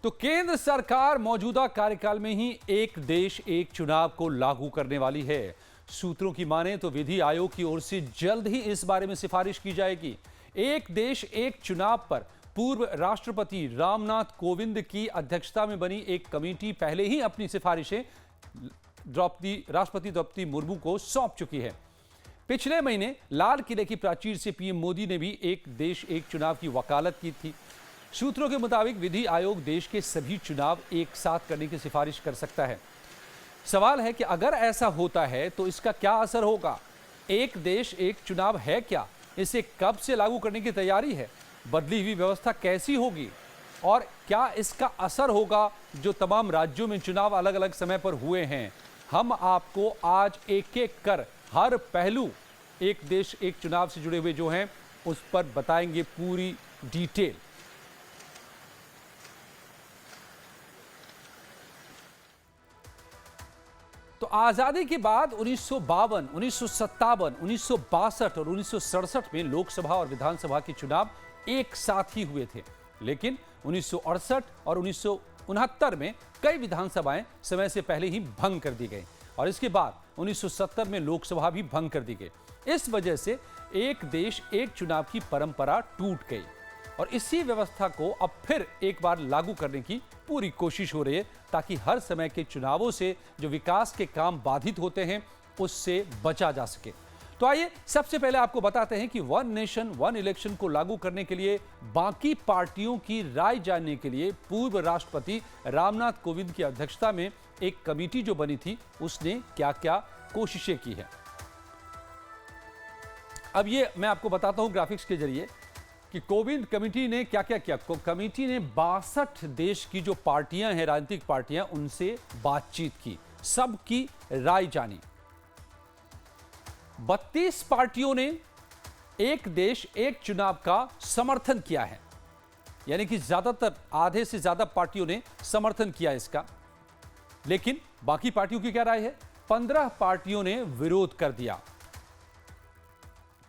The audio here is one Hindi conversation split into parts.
तो केंद्र सरकार मौजूदा कार्यकाल में ही एक देश एक चुनाव को लागू करने वाली है। सूत्रों की माने तो विधि आयोग की ओर से जल्द ही इस बारे में सिफारिश की जाएगी। एक देश एक चुनाव पर पूर्व राष्ट्रपति रामनाथ कोविंद की अध्यक्षता में बनी एक कमेटी पहले ही अपनी सिफारिशें राष्ट्रपति द्रौपदी मुर्मू को सौंप चुकी है। पिछले महीने लाल किले की प्राचीर से पीएम मोदी ने भी एक देश एक चुनाव की वकालत की थी। सूत्रों के मुताबिक विधि आयोग देश के सभी चुनाव एक साथ करने की सिफारिश कर सकता है। सवाल है कि अगर ऐसा होता है तो इसका क्या असर होगा। एक देश एक चुनाव है क्या, इसे कब से लागू करने की तैयारी है, बदली हुई व्यवस्था कैसी होगी और क्या इसका असर होगा जो तमाम राज्यों में चुनाव अलग अलग समय पर हुए हैं। हम आपको आज एक एक कर हर पहलू एक देश एक चुनाव से जुड़े हुए जो हैं उस पर बताएंगे पूरी डिटेल। तो आजादी के बाद 1952, 1957, 1962 और 1967 में लोकसभा और विधानसभा के चुनाव एक साथ ही हुए थे, लेकिन 1968 और 1969 में कई विधानसभाएं समय से पहले ही भंग कर दी गई और इसके बाद 1970 में लोकसभा भी भंग कर दी गई। इस वजह से एक देश एक चुनाव की परंपरा टूट गई और इसी व्यवस्था को अब फिर एक बार लागू करने की पूरी कोशिश हो रही है ताकि हर समय के चुनावों से जो विकास के काम बाधित होते हैं उससे बचा जा सके। तो आइए सबसे पहले आपको बताते हैं कि वन नेशन वन इलेक्शन को लागू करने के लिए बाकी पार्टियों की राय जानने के लिए पूर्व राष्ट्रपति रामनाथ कोविंद की अध्यक्षता में एक कमेटी जो बनी थी उसने क्या क्या कोशिशें की है। अब ये मैं आपको बताता हूं ग्राफिक्स के जरिए कि कोविंद कमेटी ने क्या क्या किया। कमेटी ने 62 देश की जो पार्टियां हैं, राजनीतिक पार्टियां, उनसे बातचीत की, सबकी राय जानी। 32 पार्टियों ने एक देश एक चुनाव का समर्थन किया है, यानी कि ज्यादातर आधे से ज्यादा पार्टियों ने समर्थन किया इसका। लेकिन बाकी पार्टियों की क्या राय है? 15 पार्टियों ने विरोध कर दिया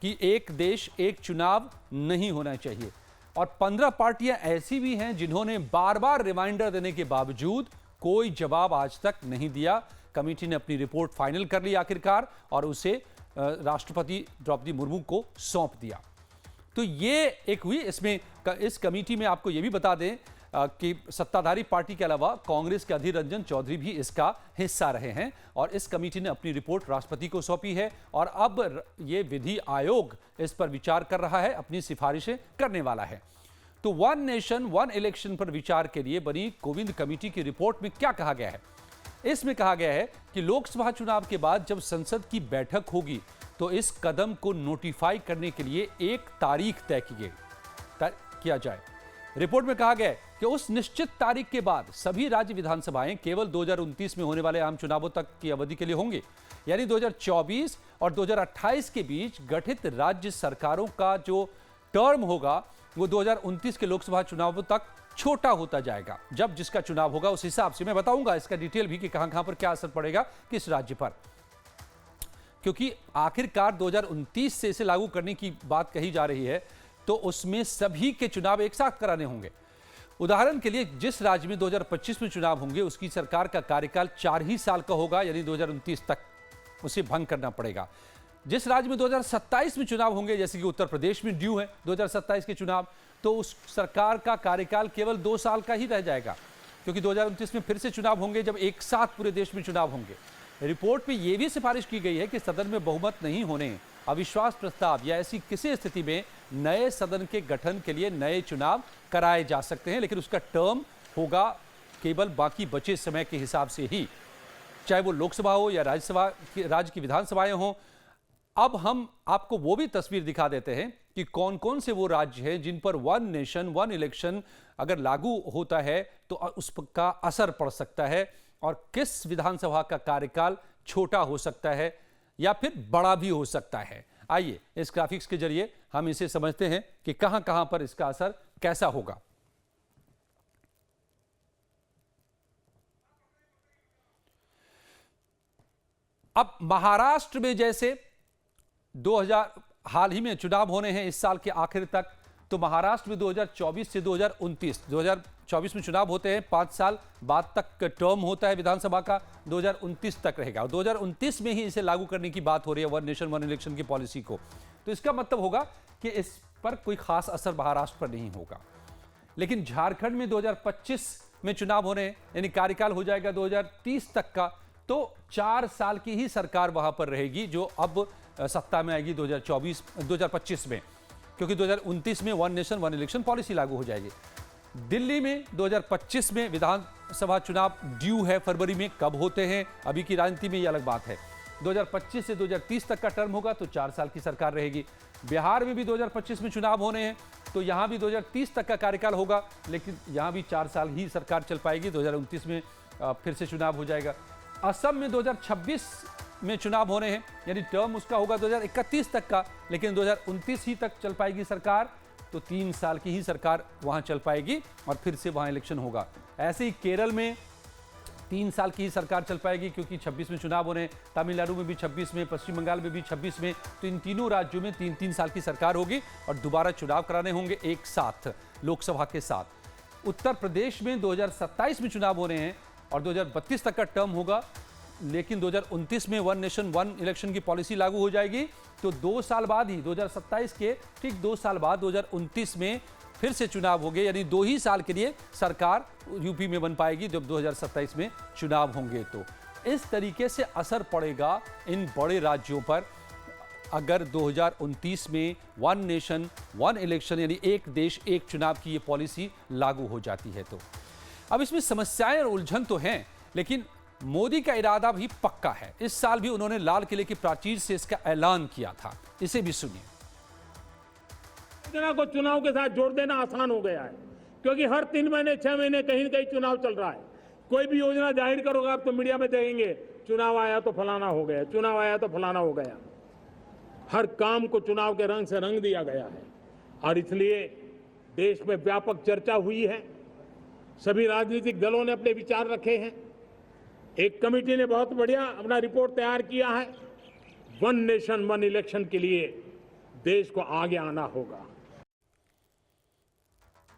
कि एक देश एक चुनाव नहीं होना चाहिए और 15 पार्टियां ऐसी भी हैं जिन्होंने बार बार रिमाइंडर देने के बावजूद कोई जवाब आज तक नहीं दिया। कमेटी ने अपनी रिपोर्ट फाइनल कर ली आखिरकार और उसे राष्ट्रपति द्रौपदी मुर्मू को सौंप दिया। तो ये एक हुई। इसमें इस कमेटी में आपको यह भी बता दें कि सत्ताधारी पार्टी के अलावा कांग्रेस के अधीर रंजन चौधरी भी इसका हिस्सा रहे हैं और इस कमेटी ने अपनी रिपोर्ट राष्ट्रपति को सौंपी है और अब ये विधि आयोग इस पर विचार कर रहा है, अपनी सिफारिशें करने वाला है। तो वन नेशन वन इलेक्शन पर विचार के लिए बनी कोविंद कमेटी की रिपोर्ट में क्या कहा गया है? इसमें कहा गया है कि लोकसभा चुनाव के बाद जब संसद की बैठक होगी तो इस कदम को नोटिफाई करने के लिए एक तारीख तय किया जाए। रिपोर्ट में कहा गया है कि उस निश्चित तारीख के बाद सभी राज्य विधानसभाएं केवल 2029 में होने वाले आम चुनावों तक की अवधि के लिए होंगे, यानी 2024 और 2028 के बीच गठित राज्य सरकारों का जो टर्म होगा वो 2029 के लोकसभा चुनावों तक छोटा होता जाएगा। जब जिसका चुनाव होगा उस हिसाब से मैं बताऊंगा इसका डिटेल भी कि कहां पर क्या असर पड़ेगा किस राज्य पर, क्योंकि आखिरकार 2029 से इसे लागू करने की बात कही जा रही है तो उसमें सभी के चुनाव एक साथ कराने होंगे। उदाहरण के लिए जिस राज्य में 2025 में चुनाव होंगे उसकी सरकार का कार्यकाल 4 ही साल का होगा, यानी 2029 तक उसे भंग करना पड़ेगा। जिस राज्य में 2027 में चुनाव होंगे, जैसे कि उत्तर प्रदेश में ड्यू है 2027 के चुनाव, तो उस सरकार का कार्यकाल केवल 2 साल का ही रह जाएगा, क्योंकि 2029 में फिर से चुनाव होंगे जब एक साथ पूरे देश में चुनाव होंगे। रिपोर्ट में यह भी सिफारिश की गई है कि सदन में बहुमत नहीं होने, अविश्वास प्रस्ताव या ऐसी किसी स्थिति में नए सदन के गठन के लिए नए चुनाव कराए जा सकते हैं, लेकिन उसका टर्म होगा केवल बाकी बचे समय के हिसाब से ही, चाहे वो लोकसभा हो या राज्य की विधानसभाएं हों। अब हम आपको वो भी तस्वीर दिखा देते हैं कि कौन कौन से वो राज्य हैं जिन पर वन नेशन वन इलेक्शन अगर लागू होता है तो उसका असर पड़ सकता है और किस विधानसभा का कार्यकाल छोटा हो सकता है या फिर बड़ा भी हो सकता है। आइए इस ग्राफिक्स के जरिए हम इसे समझते हैं कि कहां कहां पर इसका असर कैसा होगा। अब महाराष्ट्र में जैसे 2000 हाल ही में चुनाव होने हैं इस साल के आखिर तक, तो महाराष्ट्र में 2024 से 2024 में चुनाव होते हैं, 5 साल बाद तक टर्म होता है विधानसभा का, 2029 तक रहेगा और 2029 में ही इसे लागू करने की बात हो रही है, वन नेशन वन इलेक्शन की पॉलिसी को। तो इसका मतलब होगा कि इस पर कोई खास असर महाराष्ट्र पर नहीं होगा। लेकिन झारखंड में 2025 में चुनाव होने, यानी कार्यकाल हो जाएगा 2030 तक का, तो 4 साल की ही सरकार वहां पर रहेगी जो अब सत्ता में आएगी 2025 में, क्योंकि 2029 में one nation one election policy लागू हो जाएगी। दिल्ली में 2025 में विधानसभा चुनाव ड्यू है, फरवरी में कब होते हैं अभी की राजनीति में ये अलग बात है। 2025 से 2030 तक का टर्म होगा तो 4 साल की सरकार रहेगी। बिहार में भी 2025 में चुनाव होने हैं, तो यहाँ भी 2030 तक का कार्यकाल होगा, लेकिन यहाँ भी 4 साल ही सरकार चल पाएगी, 2029 में फिर से चुनाव हो जाएगा। असम में 2026 में चुनाव होने हैं, यानी टर्म उसका होगा 2031 तक का, लेकिन 2029 ही तक चल पाएगी सरकार, तो 3 साल की ही सरकार वहां चल पाएगी और फिर से वहां इलेक्शन होगा। ऐसे ही केरल में 3 साल की ही सरकार चल पाएगी, क्योंकि 26 में चुनाव होने हैं, तमिलनाडु में भी 26 में, पश्चिम बंगाल में भी 26 में, तो इन तीनों राज्यों में 3-3 साल की सरकार होगी और दोबारा चुनाव कराने होंगे एक साथ लोकसभा के साथ। उत्तर प्रदेश में 2027 में चुनाव होने हैं और 2032 तक का टर्म होगा, लेकिन 2029 में वन नेशन वन इलेक्शन की पॉलिसी लागू हो जाएगी, तो 2 साल बाद ही 2027 के ठीक 2 साल बाद 2029 में फिर से चुनाव होंगे, यानी 2 ही साल के लिए सरकार यूपी में बन पाएगी जब 2027 में चुनाव होंगे। तो इस तरीके से असर पड़ेगा इन बड़े राज्यों पर अगर 2029 में वन नेशन वन इलेक्शन यानी एक देश एक चुनाव की ये पॉलिसी लागू हो जाती है। तो अब इसमें समस्याएं और उलझन तो हैं, लेकिन मोदी का इरादा भी पक्का है। इस साल भी उन्होंने लाल किले की प्राचीर से इसका ऐलान किया था, इसे भी सुनिए। योजना को चुनाव के साथ जोड़ देना आसान हो गया है, क्योंकि हर 3 महीने 6 महीने कहीं न कहीं चुनाव चल रहा है। कोई भी योजना जाहिर करोगे आप तो मीडिया में देखेंगे, चुनाव आया तो फलाना हो गया, चुनाव आया तो फलाना हो गया। हर काम को चुनाव के रंग से रंग दिया गया है और इसलिए देश में व्यापक चर्चा हुई है। सभी राजनीतिक दलों ने अपने विचार रखे हैं। एक कमेटी ने बहुत बढ़िया अपना रिपोर्ट तैयार किया है। वन नेशन वन इलेक्शन के लिए देश को आगे आना होगा।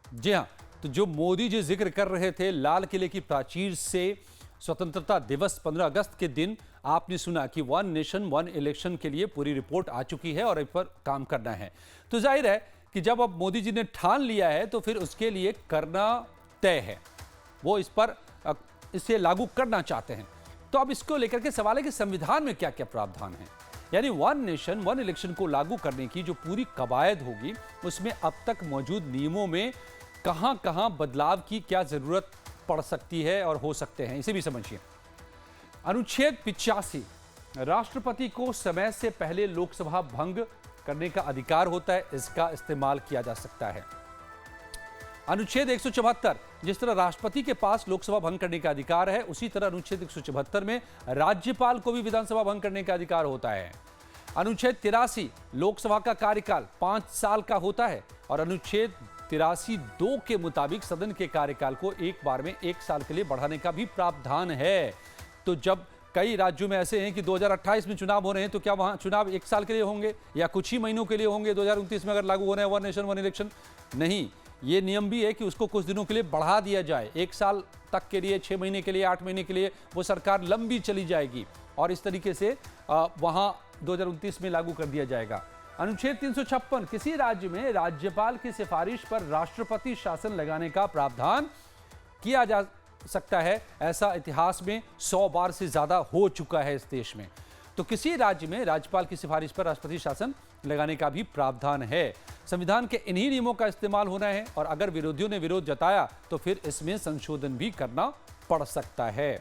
जी हां, तो जो मोदी जी जिक्र कर रहे थे लाल किले की प्राचीर से स्वतंत्रता दिवस 15 अगस्त के दिन, आपने सुना कि वन नेशन वन इलेक्शन के लिए पूरी रिपोर्ट आ चुकी है और इस पर काम करना है। तो जाहिर है कि जब अब मोदी जी ने ठान लिया है तो फिर उसके लिए करना तय है, वो इस पर इसे लागू करना चाहते हैं। तो अब इसको लेकर के सवाल है कि संविधान में क्या क्या प्रावधान है, यानी वन नेशन वन इलेक्शन को लागू करने की जो पूरी कवायद होगी उसमें अब तक मौजूद नियमों में कहां कहां बदलाव की क्या जरूरत पड़ सकती है और हो सकते हैं, इसे भी समझिए। अनुच्छेद 85, राष्ट्रपति को समय से पहले लोकसभा भंग करने का अधिकार होता है, इसका इस्तेमाल किया जा सकता है। अनुच्छेद 174, जिस तरह राष्ट्रपति के पास लोकसभा भंग करने का अधिकार है, उसी तरह अनुच्छेद 174 में राज्यपाल को भी विधानसभा भंग करने का अधिकार होता है। अनुच्छेद 83, लोकसभा का कार्यकाल 5 साल का होता है और अनुच्छेद 83(2) के मुताबिक सदन के कार्यकाल को एक बार में 1 साल के लिए बढ़ाने का भी प्रावधान है। तो जब कई राज्यों में ऐसे हैं कि 2028 में चुनाव हो रहे हैं, तो क्या वहां चुनाव 1 साल के लिए होंगे या कुछ ही महीनों के लिए होंगे? 2029 में अगर लागू हो रहे हैं वन नेशन वन इलेक्शन, नहीं, ये नियम भी है कि उसको कुछ दिनों के लिए बढ़ा दिया जाए, 1 साल तक के लिए, 6 महीने के लिए, 8 महीने के लिए वो सरकार लंबी चली जाएगी और इस तरीके से वहां 2029 में लागू कर दिया जाएगा। अनुच्छेद 356, किसी राज्य में राज्यपाल की सिफारिश पर राष्ट्रपति शासन लगाने का प्रावधान किया जा सकता है। ऐसा इतिहास में 100 बार से ज्यादा हो चुका है इस देश में। तो किसी राज्य में राज्यपाल की सिफारिश पर राष्ट्रपति शासन लगाने का भी प्रावधान है। संविधान के इन्हीं नियमों का इस्तेमाल होना है और अगर विरोधियों ने विरोध जताया तो फिर इसमें संशोधन भी करना पड़ सकता है।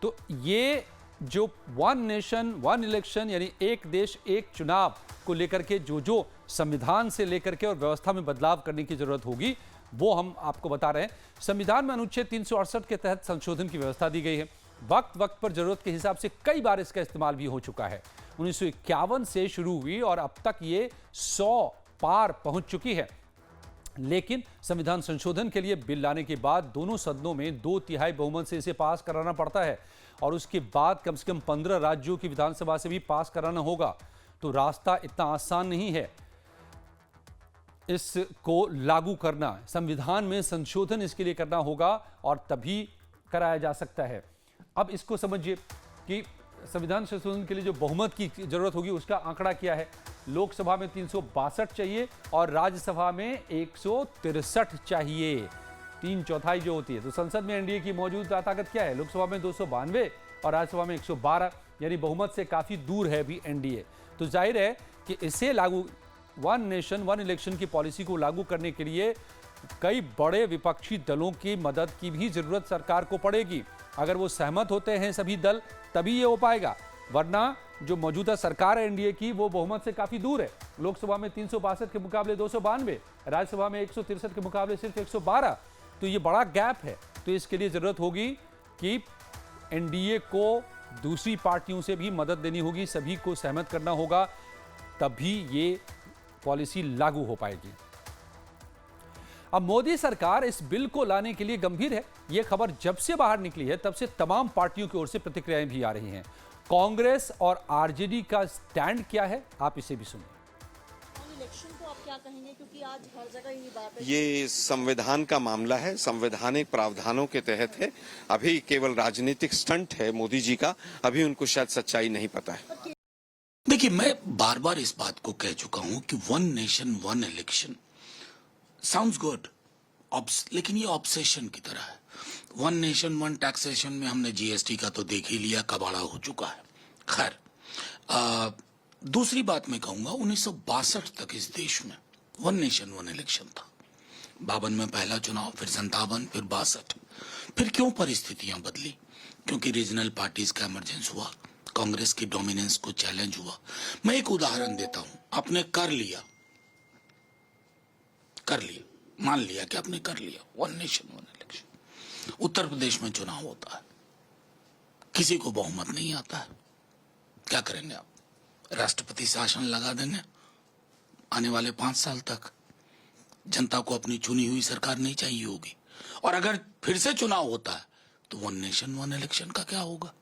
तो ये जो वन नेशन वन इलेक्शन यानी एक देश एक चुनाव को लेकर के जो संविधान से लेकर के और व्यवस्था में बदलाव करने की जरूरत होगी, वो हम आपको बता रहे हैं। संविधान में अनुच्छेद 368 के तहत संशोधन की व्यवस्था दी गई है। वक्त वक्त पर जरूरत के हिसाब से कई बार इसका इस्तेमाल भी हो चुका है। 1951 से शुरू हुई और अब तक ये 100 पार पहुंच चुकी है। लेकिन संविधान संशोधन के लिए बिल लाने के बाद दोनों सदनों में 2/3 बहुमत से इसे पास कराना पड़ता है और उसके बाद कम से कम 15 राज्यों की विधानसभा से भी पास कराना होगा। तो रास्ता इतना आसान नहीं है। इसको लागू करना, संविधान में संशोधन इसके लिए करना होगा और तभी कराया जा सकता है। अब इसको समझिए कि संविधान संशोधन के लिए जो बहुमत की जरूरत होगी उसका आंकड़ा क्या है। लोकसभा में 362 चाहिए और राज्यसभा में 163 चाहिए, 3/4 जो होती है। तो संसद में एनडीए की मौजूदा ताकत क्या है? लोकसभा में 292 और राज्यसभा में 112, यानी बहुमत से काफी दूर है अभी एनडीए। तो जाहिर है कि इसे लागू, वन नेशन वन इलेक्शन की पॉलिसी को लागू करने के लिए कई बड़े विपक्षी दलों की मदद की भी जरूरत सरकार को पड़ेगी। अगर वो सहमत होते हैं सभी दल तभी ये हो पाएगा, वरना जो मौजूदा सरकार है एनडीए की वो बहुमत से काफी दूर है। लोकसभा में 362 के मुकाबले 292, राज्यसभा में 163 के मुकाबले सिर्फ 112, तो ये बड़ा गैप है। तो इसके लिए जरूरत होगी कि एनडीए को दूसरी पार्टियों से भी मदद देनी होगी, सभी को सहमत करना होगा, तभी ये पॉलिसी लागू हो पाएगी। अब मोदी सरकार इस बिल को लाने के लिए गंभीर है। यह खबर जब से बाहर निकली है तब से तमाम पार्टियों की ओर से प्रतिक्रियाएं भी आ रही हैं। कांग्रेस और आरजेडी का स्टैंड क्या है, आप इसे भी सुनिए। इलेक्शन को आप क्या कहेंगे, क्योंकि आज हर जगह ये बात है। ये संविधान का मामला है, संवैधानिक प्रावधानों के तहत है। अभी केवल राजनीतिक स्टंट है मोदी जी का, अभी उनको शायद सच्चाई नहीं पता है। देखिए, मैं बार बार इस बात को कह चुका हूं कि one nation one election sounds good, लेकिन ये ऑब्सेशन की तरह है। वन नेशन वन टैक्सेशन में हमने जीएसटी का तो देख ही लिया, कबाड़ा हो चुका है। खैर, दूसरी बात मैं कहूंगा, 1962 तक इस देश में वन नेशन वन इलेक्शन था। 52 में पहला चुनाव, फिर 57, फिर 62। फिर क्यों परिस्थितियां बदली? क्योंकि रीजनल पार्टीज का इमरजेंस हुआ, कांग्रेस की डोमिनेंस को चैलेंज हुआ। मैं एक उदाहरण देता हूं। आपने कर लिया, मान लिया कि आपने कर लिया one nation one election. Uttar Pradesh में चुनाव होता है, किसी को बहुमत नहीं आता है, क्या करेंगे आप? राष्ट्रपति शासन लगा देंगे आने वाले 5 साल तक। जनता को अपनी चुनी हुई सरकार नहीं चाहिए होगी। और अगर फिर से चुनाव होता है तो वन नेशन वन इलेक्शन का क्या होगा?